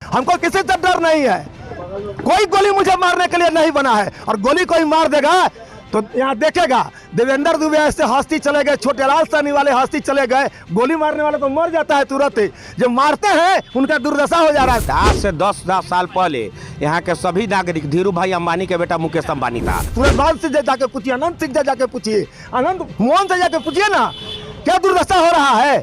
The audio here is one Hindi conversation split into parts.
हमको किसी से डर नहीं है, कोई गोली मुझे मारने के लिए नहीं बना है। और गोली कोई मार देगा तो यहाँ देखेगा, देवेंद्र दुबे ऐसे हस्ती चले गए, छोटे लाल साहनी वाले हस्ती चले गए, गोली मारने वाला तो मर जाता है तुरंत ही, जो मारते हैं उनका दुर्दशा हो जा रहा है। आज से 10 साल पहले यहाँ के सभी नागरिक, धीरू भाई अंबानी के बेटा मुकेश अंबानी था। सूरजभान से जाके पूछिए, अनंत सिंह से जाके पूछिए, अनंत मोहन से जाके पूछिए ना, क्या दुर्दशा हो रहा है।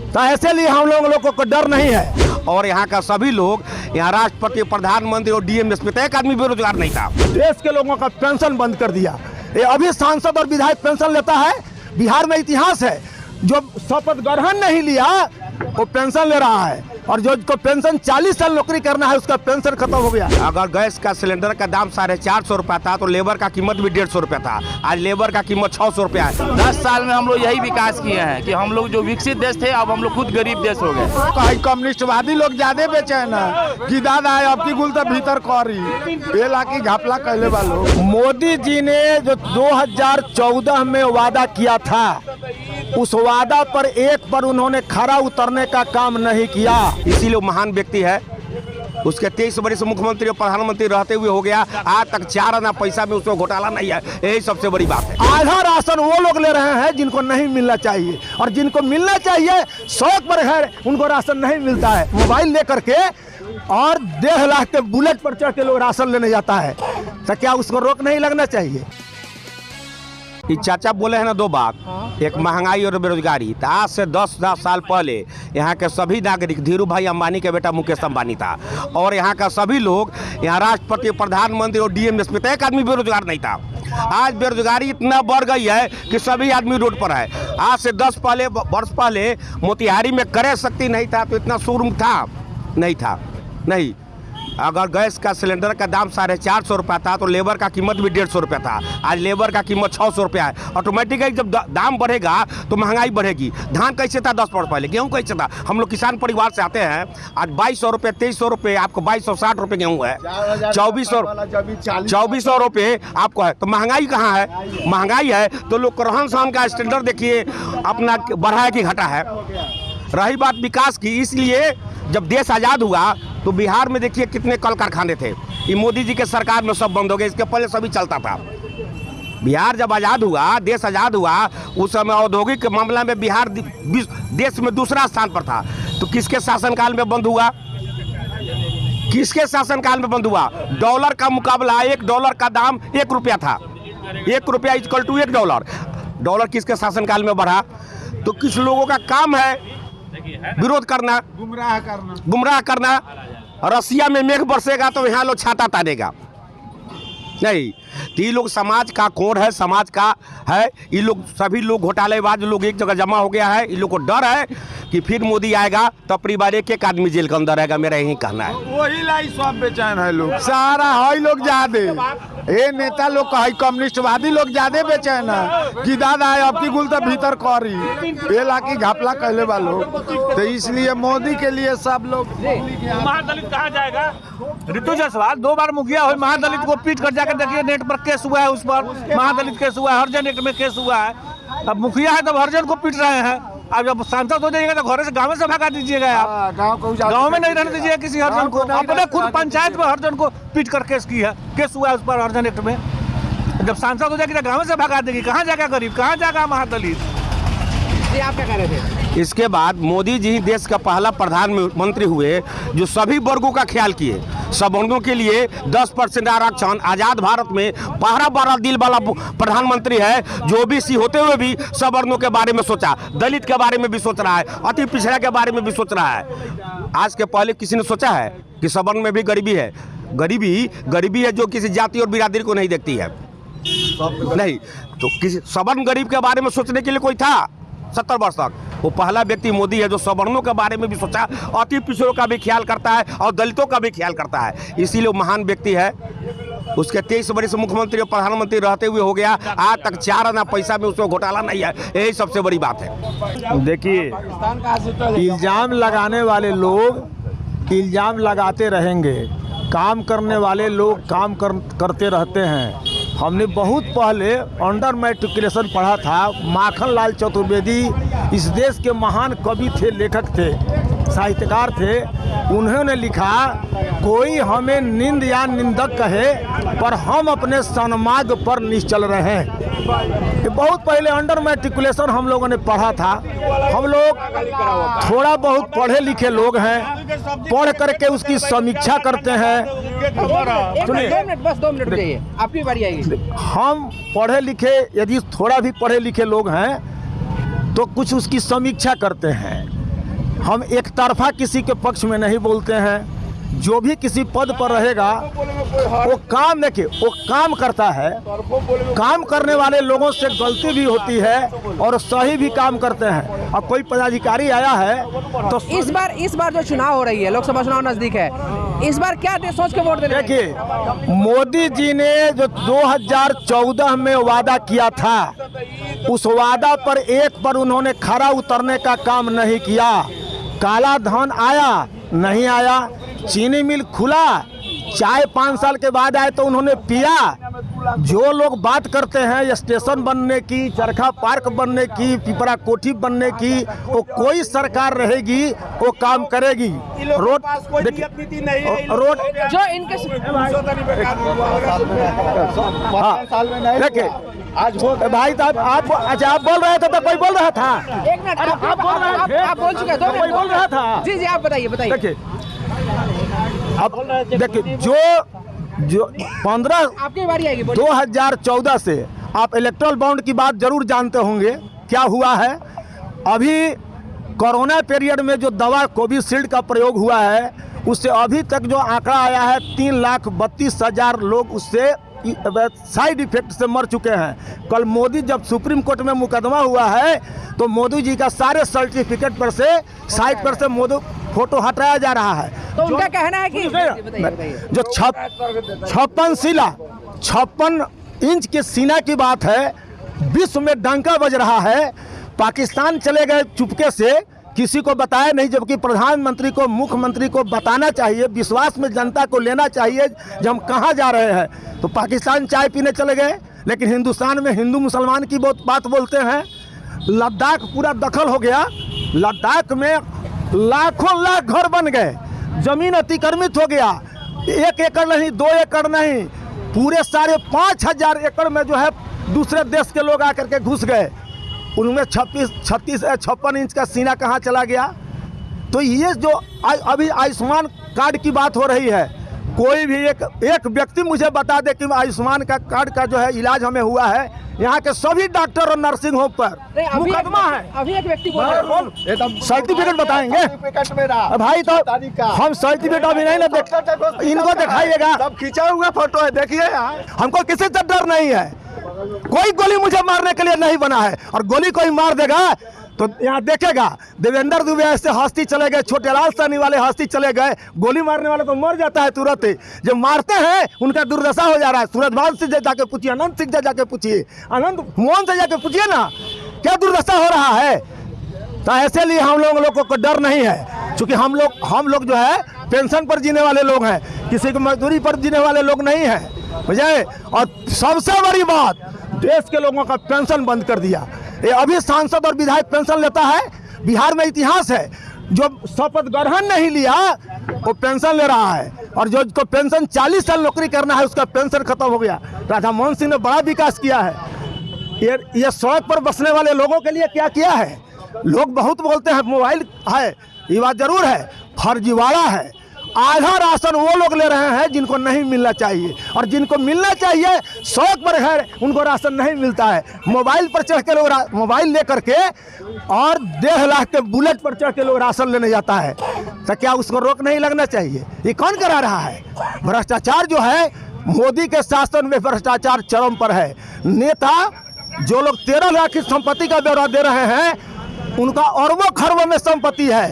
तो ऐसे लिए हम लोगों को डर नहीं है। और यहाँ का सभी लोग, यहाँ राष्ट्रपति, प्रधानमंत्री और डीएम में एक आदमी बेरोजगार नहीं था। देश के लोगों का पेंशन बंद कर दिया। ये अभी सांसद और विधायक पेंशन लेता है। बिहार में इतिहास है, जो शपथ ग्रहण नहीं लिया वो पेंशन ले रहा है, और जो पेंशन 40 साल नौकरी करना है उसका पेंशन खत्म हो गया। अगर गैस का सिलेंडर का दाम 450 रुपया था तो लेबर का कीमत भी 150 रुपया था। आज लेबर का कीमत 600 रुपया है। 10 साल में हम लोग यही विकास किए हैं कि हम लोग जो विकसित देश थे अब हम लोग खुद गरीब देश हो गए। कहीं कम्युनिस्टवादी लोग ज्यादा बेचैन है कि दादा है अब की गुल तो भीतर करी ये लाकी घपला कहले वालों। मोदी जी ने जो 2014 में वादा किया था, उस वादा पर एक पर उन्होंने खरा उतरने का काम नहीं किया। इसीलिए महान व्यक्ति है। उसके 23 वर्ष मुख्यमंत्री और प्रधानमंत्री रहते हुए हो गया, आज तक 4 आना पैसा में उसमें घोटाला नहीं है। यही सबसे बड़ी बात है। आधा राशन वो लोग ले रहे हैं जिनको नहीं मिलना चाहिए, और जिनको मिलना चाहिए शौक पर है उनको राशन नहीं मिलता है। मोबाइल लेकर के और 1.5 लाख के बुलेट पर चढ़ के लोग राशन लेने जाता है, तो क्या उसको रोक नहीं लगना चाहिए। ये चाचा बोले हैं ना 2 बात, एक महंगाई और बेरोजगारी। तो आज से 10 साल पहले यहाँ के सभी नागरिक, धीरू भाई अंबानी के बेटा मुकेश अंबानी था। और यहाँ का सभी लोग, यहाँ राष्ट्रपति, प्रधानमंत्री और डीएम में एक आदमी बेरोजगार नहीं था। आज बेरोजगारी इतना बढ़ गई है कि सभी आदमी रोड पर है। आज से 10 वर्ष पहले मोतिहारी में क्रय शक्ति नहीं था तो इतना शोरूम था नहीं। अगर गैस का सिलेंडर का दाम 450 रुपया था तो लेबर का कीमत भी 150 रुपया था। आज लेबर का कीमत 600 रुपया है। ऑटोमेटिकली जब दाम बढ़ेगा तो महंगाई बढ़ेगी। धान कैसे था 10 वर्ष पहले, गेहूं कैसे था। हम लोग किसान परिवार से आते हैं। आज 2200 रुपये, 2300 रुपये, आपको 2260 रुपये गेहूं है, 2400 रुपये आपको है। तो महंगाई कहाँ है। महंगाई है तो लोग रहन सहन का स्टैंडर्ड देखिए अपना बढ़ा है कि घटा है। रही बात विकास की, इसलिए जब देश आज़ाद हुआ तो बिहार में देखिए कितने कल कारखाने थे। ये मोदी जी के सरकार में सब बंद हो गए, इसके पहले सभी चलता था। बिहार जब आज़ाद हुआ, देश आज़ाद हुआ, उस समय औद्योगिक के मामला में बिहार देश में दूसरा स्थान पर था। तो किसके शासनकाल में बंद हुआ, किसके शासनकाल में बंद हुआ। डॉलर का मुकाबला, $1 का दाम 1 रुपया था। 1 रुपया इक्वल टू $1। डॉलर किसके शासनकाल में बढ़ा। तो किस लोगों का काम है विरोध करना, गुमराह करना। रसिया में मेघ बरसेगा तो यहाँ लोग छाता तानेगा नहीं। तो ये लोग समाज का कोड है, समाज का है। ये लोग सभी लोग घोटालेबाज लोग एक जगह जमा हो गया है। इन लोग को डर है कि फिर मोदी आएगा तो परिवार एक आदमी जेल के अंदर रहेगा। मेरा यही कहना है। वही लाई सब बेचैन है लोग, सारा है लोग ज्यादा। ये नेता लोग का कम्युनिस्टवादी लोग ज्यादा बेचैन है कि दादा है अब की गुल तो भीतर करी ये लाकी घपला कहले वालों। तो इसलिए मोदी के लिए सब लोग। महादलित कहाँ जाएगा। ऋतु जायसवाल 2 बार मुखिया हुई, महादलित को पीट कर जाकर देखिए नेट पर केस हुआ है, उस पर महादलित केस हुआ है, हरिजन एक्ट में केस हुआ है। अब मुखिया है तब हरिजन को पीट रहे हैं। अब जब सांसद हो जाइएगा तो घर से गाँव से भगा दीजिएगा। आप गाँव में नहीं रहने दीजिएगा किसी हरिजन को। अपने खुद पंचायत में हरिजन को पीट कर केस हुआ है उस पर हरिजन एक्ट में। जब सांसद हो जाएगी तो गाँव से भगा देगी। कहाँ जाएगा गरीब, कहाँ जाएगा महादलित। आप क्या कह रहे थे। इसके बाद मोदी जी देश का पहला प्रधानमंत्री हुए जो सभी वर्गों का ख्याल किए। सवर्णों के लिए 10% आरक्षण, आज़ाद भारत में 12 दिल वाला प्रधानमंत्री है जो ओबीसी होते हुए भी सवर्णों के बारे में सोचा, दलित के बारे में भी सोच रहा है, अति पिछड़ा के बारे में भी सोच रहा है। आज के पहले किसी ने सोचा है कि सवर्ण में भी गरीबी है। गरीबी है जो किसी जाति और बिरादरी को नहीं देखती है। नहीं तो किसी सवर्ण गरीब के बारे में सोचने के लिए कोई था 70 वर्ष तक। वो पहला व्यक्ति मोदी है जो सवर्णों के बारे में भी सोचा, अति पिछड़ों का भी ख्याल करता है और दलितों का भी ख्याल करता है। इसीलिए वो महान व्यक्ति है। उसके 23 वर्ष मुख्यमंत्री और प्रधानमंत्री रहते हुए हो गया, आज तक 4 आना पैसा में उसमें घोटाला नहीं है। यही सबसे बड़ी बात है। देखिए, इल्जाम लगाने वाले लोग इल्जाम लगाते रहेंगे, काम करने वाले लोग काम करते रहते हैं। हमने बहुत पहले अंडर मैट्रिकुलेशन पढ़ा था। माखन लाल चतुर्वेदी इस देश के महान कवि थे, लेखक थे। साहित्यकार थे, उन्होंने लिखा, कोई हमें निंद या निंदक कहे पर हम अपने सन्मार्ग पर निश्चल रहे हैं। ये बहुत पहले अंडर मैट्रिकुलेशन हम लोगों ने पढ़ा था। हम लोग थोड़ा बहुत पढ़े लिखे लोग हैं, पढ़ करके उसकी समीक्षा करते हैं। बस 2 मिनट चाहिए, आपकी बारी आएगी। हम पढ़े लिखे, यदि थोड़ा भी पढ़े लिखे लोग हैं तो कुछ उसकी समीक्षा करते हैं। हम एक तरफा किसी के पक्ष में नहीं बोलते हैं। जो भी किसी पद पर रहेगा वो काम, देखिए वो काम करता है, काम करने वाले लोगों से गलती भी होती है और सही भी काम करते हैं। अब कोई पदाधिकारी आया है तो इस बार जो चुनाव हो रही है, लोकसभा चुनाव नजदीक है, इस बार क्या सोच के वोट देने? देखिए, मोदी जी ने जो 2014 में वादा किया था, उस वादा पर एक पर उन्होंने खरा उतरने का काम नहीं किया। काला धन आया नहीं आया, चीनी मिल खुला, चाय 5 साल के बाद आए तो उन्होंने पिया। जो लोग बात करते हैं स्टेशन बनने की, चरखा पार्क बनने की, पिपरा कोठी बनने की, वो कोई सरकार रहेगी वो काम करेगी। रोड रोड जो इनके देखिए, भाई साहब आप अच्छा आप बोल रहे थे तो कोई बोल रहा था? एक मिनट, आप बोल चुके हैं, कोई बोल रहा था? जी आप बताइए। देखिए, अब देखिए, जो 15 आपकी बारी आएगी। 2014 से आप इलेक्ट्रल बॉन्ड की बात जरूर जानते होंगे। क्या हुआ है, अभी कोरोना पीरियड में जो दवा कोविशील्ड का प्रयोग हुआ है, उससे अभी तक जो आंकड़ा आया है 3,32,000 लोग उससे साइड इफेक्ट से मर चुके हैं। कल मोदी जब सुप्रीम कोर्ट में मुकदमा हुआ है तो मोदी जी का सारे सर्टिफिकेट पर से, साइट पर से मोदी फोटो हटाया जा रहा है। तो उनका कहना है कि जो 56 इंच के सीना की बात है, विश्व में डंका बज रहा है। पाकिस्तान चले गए चुपके से, किसी को बताया नहीं, जबकि प्रधानमंत्री को, मुख्यमंत्री को बताना चाहिए, विश्वास में जनता को लेना चाहिए जब हम कहाँ जा रहे हैं। तो पाकिस्तान चाय पीने चले गए, लेकिन हिंदुस्तान में हिंदू मुसलमान की बहुत बात बोलते हैं। लद्दाख पूरा दखल हो गया, लद्दाख में लाखों लाख घर बन गए, जमीन अतिक्रमित हो गया। 1 एकड़ नहीं, 2 एकड़ नहीं, पूरे 5,500 एकड़ में जो है दूसरे देश के लोग आकर के घुस गए। उनमें 56 इंच का सीना कहाँ चला गया? तो ये जो अभी आयुष्मान कार्ड की बात हो रही है, कोई भी एक व्यक्ति मुझे बता दे कि आयुष्मान का कार्ड का जो है इलाज हमें हुआ है। यहाँ के सभी डॉक्टर और नर्सिंग होम पर मुकदमा है। अभी एक व्यक्ति बोल सर्टिफिकेट बताएंगे भाई, तो हम सर्टिफिकेट अभी नहीं ना देख, इनको दिखाइएगा, खींचा हुआ फोटो है, देखिए। हमको किसी से डर नहीं है। कोई गोली मुझे मारने के लिए नहीं बना है, और गोली कोई मार देगा तो यहाँ देखेगा, देवेंद्र दुबे ऐसे हस्ती चले गए, छोटे लाल साहनी वाले हस्ती चले गए, गोली मारने वाले तो मर जाता है तुरंत ही। जब मारते हैं उनका दुर्दशा हो जा रहा है। सूरजभान से जाके पूछिए, अनंत सिंह से जाके पूछिए, अनंत मोहन से जाके पूछिए ना, क्या दुर्दशा हो रहा है। तो ऐसे लिए हम लोगों को डर नहीं है, क्योंकि हम लोग जो है पेंशन पर जीने वाले लोग हैं, किसी की मजदूरी पर जीने वाले लोग नहीं हैं, बुझे। और सबसे बड़ी बात, देश के लोगों का पेंशन बंद कर दिया। ये अभी सांसद और विधायक पेंशन लेता है, बिहार में इतिहास है। जो शपथ ग्रहण नहीं लिया वो पेंशन ले रहा है, और जो को पेंशन 40 साल नौकरी करना है उसका पेंशन खत्म हो गया। राधा मोहन सिंह ने बड़ा विकास किया है। ये सड़क पर बसने वाले लोगों के लिए क्या किया है। लोग बहुत बोलते हैं मोबाइल है, ये बात जरूर है, फर्जीवाड़ा है। आधा राशन वो लोग ले रहे हैं जिनको नहीं मिलना चाहिए, और जिनको मिलना चाहिए सड़क पर है उनको राशन नहीं मिलता है। मोबाइल पर चढ़ के लोग मोबाइल लेकर के और 1.5 लाख के बुलेट पर चढ़ के लोग राशन लेने जाता है, तो क्या उसको रोक नहीं लगना चाहिए। ये कौन करा रहा है। भ्रष्टाचार जो है, मोदी के शासन में भ्रष्टाचार चरम पर है। नेता जो लोग 13 लाख की संपत्ति का ब्यौरा दे रहे हैं, उनका अरबों खरबों में संपत्ति है।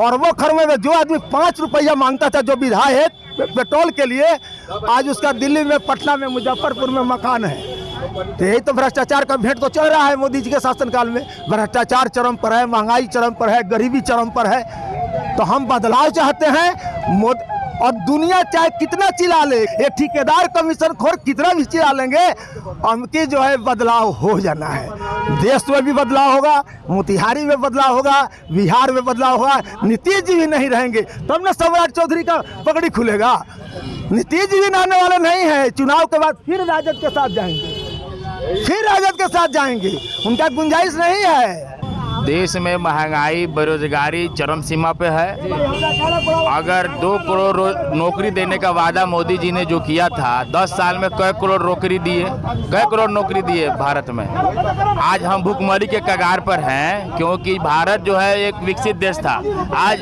अरबों खरबों में जो आदमी 5 रुपया मांगता था जो विधायक पेट्रोल के लिए, आज उसका दिल्ली में, पटना में, मुजफ्फरपुर में मकान है। तो यही तो भ्रष्टाचार का भेंट तो चल रहा है मोदी जी के शासनकाल में। भ्रष्टाचार चरम पर है, महंगाई चरम पर है, गरीबी चरम पर है। तो हम बदलाव चाहते हैं। और दुनिया चाहे कितना चिल्ला ले, ये ठेकेदार कमीशन खोर कितना भी चिल्ला लेंगे, उनकी जो है बदलाव हो जाना है। देश में भी बदलाव होगा, मोतिहारी में बदलाव होगा, बिहार में बदलाव होगा। नीतीश जी भी नहीं रहेंगे तब न सम्राट चौधरी का पगड़ी खुलेगा। नीतीश जी भी आने वाले नहीं है, चुनाव के बाद फिर राजद के साथ जाएंगे, फिर राजद के साथ जाएंगे, उनका गुंजाइश नहीं है। देश में महंगाई बेरोजगारी चरम सीमा पे है। अगर 2 करोड़ नौकरी देने का वादा मोदी जी ने जो किया था, 10 साल में कई करोड़ नौकरी दिए भारत में। आज हम भुखमरी के कगार पर हैं, क्योंकि भारत जो है एक विकसित देश था। आज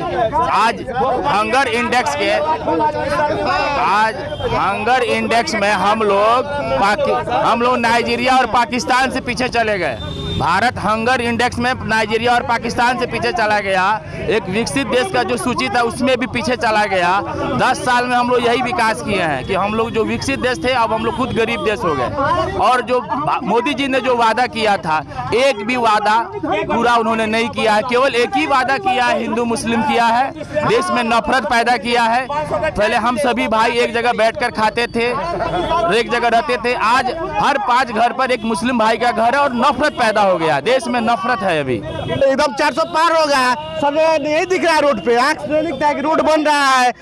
हंगर इंडेक्स में हम लोग नाइजीरिया और पाकिस्तान से पीछे चले गए। भारत हंगर इंडेक्स में नाइजीरिया और पाकिस्तान से पीछे चला गया। एक विकसित देश का जो सूची था उसमें भी पीछे चला गया। 10 साल में हम लोग यही विकास किए हैं कि हम लोग जो विकसित देश थे अब हम लोग खुद गरीब देश हो गए। और जो मोदी जी ने जो वादा किया था, एक भी वादा पूरा उन्होंने नहीं किया है। केवल एक ही वादा किया है, हिंदू मुस्लिम किया है, देश में नफरत पैदा किया है। पहले हम सभी भाई एक जगह बैठकर खाते थे, एक जगह रहते थे। आज हर 5 घर पर एक मुस्लिम भाई का घर है और नफरत पैदा हो गया। देश में नफरत है। अभी एकदम 400 पार हो गया। सब जगह नहीं दिख रहा है रोड पे, आँख से नहीं दिखता है कि रोड बन रहा है,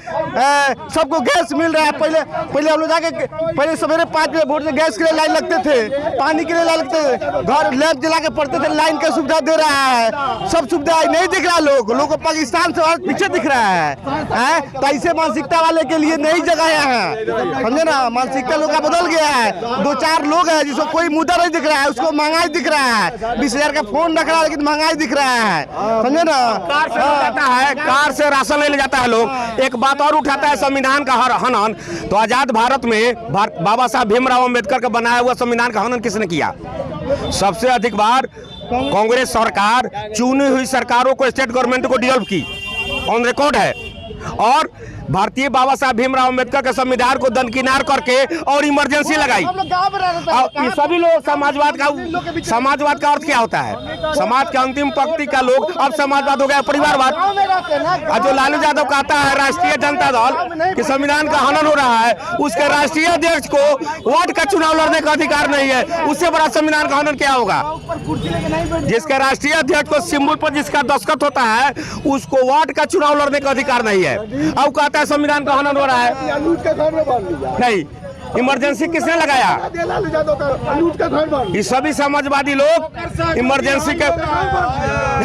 सबको गैस मिल रहा है। पहले हम लोग जाके पहले सवेरे 5 बजे भोर से गैस के लिए लाइन लगते थे, पानी के लिए लाइन लगते थे, घर लैंप जला के पढ़ते थे। लाइन का सुविधा दे रहा है, सब सुविधा नहीं दिख रहा। लोगों को पाकिस्तान से और पीछे दिख रहा है। तो ऐसे मानसिकता वाले के लिए नई जगह है, समझे ना। मानसिकता लोग का बदल गया है। 2-4 लोग हैं जिसको कोई मुद्दा नहीं दिख रहा है, उसको महंगाई दिख रहा है। 20,000 का फोन रख रहा है लेकिन महंगाई दिख रहा है, समझे ना। कार से जाता है, कार से राशन ले जाता है लोग। एक बात और उठाता है संविधान का हनन। तो आजाद भारत में बाबा साहब भीमराव अम्बेडकर का बनाया हुआ संविधान का हनन किसने किया? सबसे अधिक बार कांग्रेस सरकार, चुनी हुई सरकारों को, स्टेट गवर्नमेंट को डिसॉल्व की, ऑन रिकॉर्ड है। और भारतीय बाबा साहब भीमराव अम्बेडकर के संविधान को दरकिनार करके और इमरजेंसी लगाई। और ये सभी लोग समाजवाद का अर्थ क्या होता है? समाज के अंतिम पंक्ति का लोग अब समाजवाद हो गया, परिवारवाद। और जो लालू यादव कहता है राष्ट्रीय जनता दल कि संविधान का हनन हो रहा है, उसके राष्ट्रीय अध्यक्ष को वार्ड का चुनाव लड़ने का अधिकार नहीं है। उससे बड़ा संविधान का हनन क्या होगा? जिसके राष्ट्रीय अध्यक्ष को सिंबल पर जिसका दस्तखत होता है, उसको वार्ड का चुनाव लड़ने का अधिकार नहीं है। अब कहता है संविधान का हनन हो रहा है। नहीं, इमरजेंसी किसने लगाया? ये सभी समाजवादी लोग इमरजेंसी के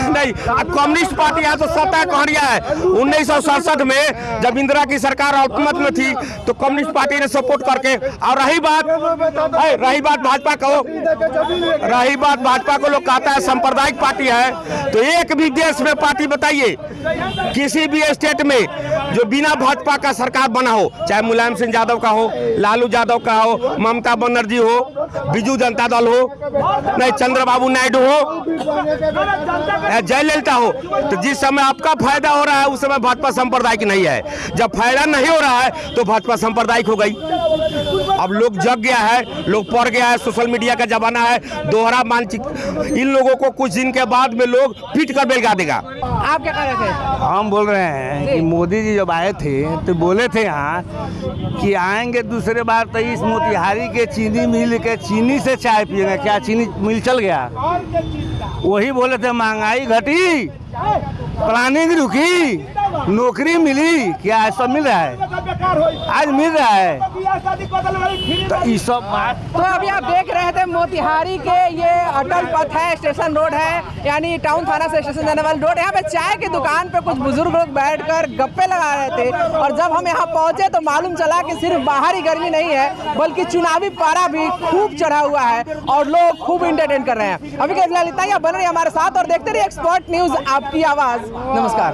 नहीं। कम्युनिस्ट पार्टी यहाँ तो सत्ता कहरिया है। 1967 में जब इंदिरा की सरकार हुकूमत में थी तो कम्युनिस्ट पार्टी ने सपोर्ट करके। और रही बात भाजपा को लोग कहता है सांप्रदायिक पार्टी है। तो एक भी देश में पार्टी बताइए, किसी भी स्टेट में जो बिना भाजपा का सरकार बना हो, चाहे मुलायम सिंह यादव का हो, लालू यादव का हो, ममता बनर्जी हो, बीजू जनता दल हो, नहीं चंद्रबाबू नायडू हो, जयललिता हो। तो जिस समय आपका फायदा हो रहा है उस समय भाजपा सांप्रदायिक नहीं है। जब फायदा नहीं हो रहा है तो भाजपा सांप्रदायिक हो गई। अब लोग जग गया है, लोग पढ़ गया है, सोशल मीडिया का जमाना है, दोहरा मानसिक। इन लोगों को कुछ दिन के बाद में लोग पीट कर बेलगा देगा। आप क्या कह रहे थे? हम बोल रहे हैं कि मोदी जी जब आए थे तो बोले थे यहाँ कि आएंगे दूसरे बार तो इस मोतिहारी के चीनी मिल के चीनी से चाय पिएंगे। क्या चीनी मिल चल गया? वही बोले थे महंगाई घटी, प्लानिंग रुकी, नौकरी मिली। क्या ऐसा मिल रहा है? आज मिल रहा है। तो ये सब बात। तो अभी आप देख रहे थे मोतिहारी के ये अटल पथ है, स्टेशन रोड है, यानी टाउन थाना से स्टेशन जाने वाली रोड। यहाँ पे चाय की दुकान पे कुछ बुजुर्ग लोग बैठकर गप्पे लगा रहे थे। और जब हम यहाँ पहुंचे तो मालूम चला कि सिर्फ बाहरी गर्मी नहीं है बल्कि चुनावी पारा भी खूब चढ़ा हुआ है और लोग खूब इंटरटेन कर रहे हैं। अभी के फिलहाल इतना ही। बने रहिए हमारे साथ और देखते रहिए एक्सपर्ट न्यूज, आपकी आवाज। नमस्कार।